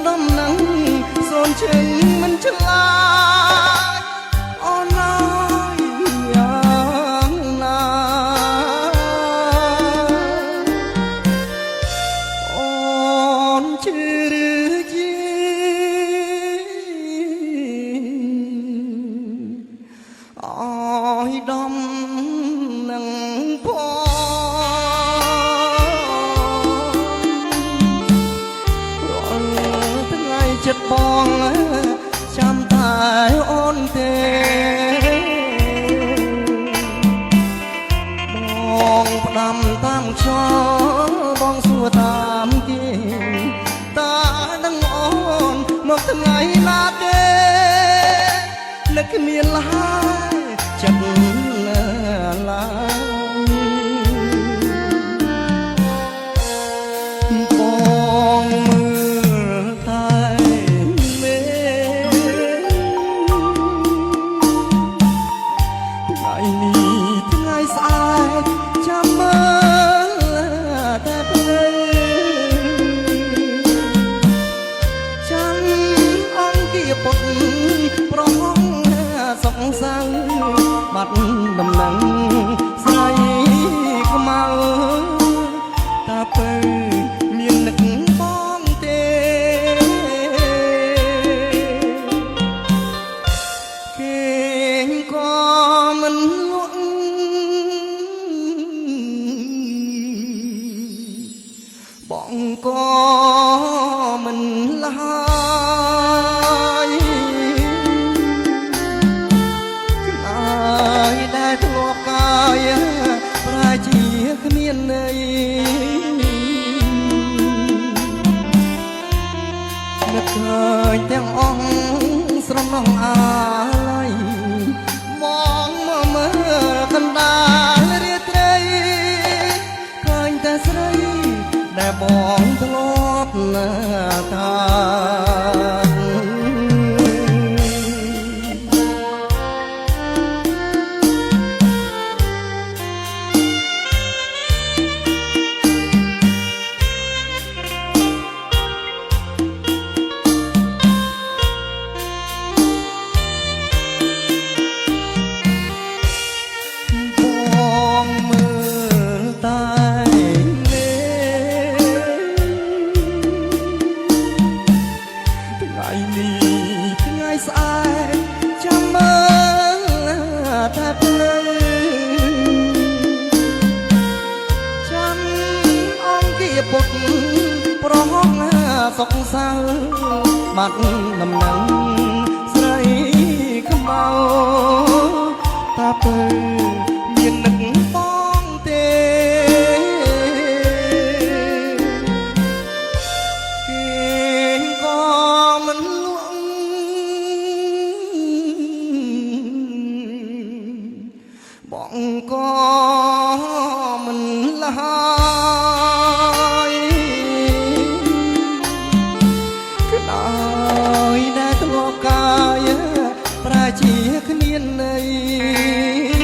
ដំណឹងសូនជើងមិនឆ្លាតអូនអើយយ៉ាងណាអូនជឿឬជាអើយដំណឹងចិត្តបងចាំតែអូនទេបងផ្ដាំតាមខ្យល់បងសួរតាមគេតើនឹងអូនមកថ្ងៃណាទេនឹកគ្មានឡើយចិត្តឡើយបងមើលតែថ្ងៃស្អែកចាំមើលតែព្រៃចាំអង្គាពុតប្រហងសុកសៅបាត់ដំណឹងស្រីខ្មៅតាពើមាននឹកបងទេគេក៏មិនលក់បងក៏មិនឡើយខ្លាយដែលធ្លាប់កាយប្រែជាគ្មានន័យនឹកឃើញទាំងអង្គស្រណោះអាឡ័យមองមើលកណ្ដាលរាត្រីឃើញតែស្រីដែលបងធ្លាប់ថាថ្ងៃស្អែកចាំមើលតែភ្លឺចាំអង្គាពុតប្រហងសុកសៅបាត់ដំណឹងស្រីខ្មៅតាពើមាននឹកបងទេគេក៏មិនបងក៏មិនឡើយក្តៅដែលធ្លាប់កាយប្រែជាគ្មានន័យ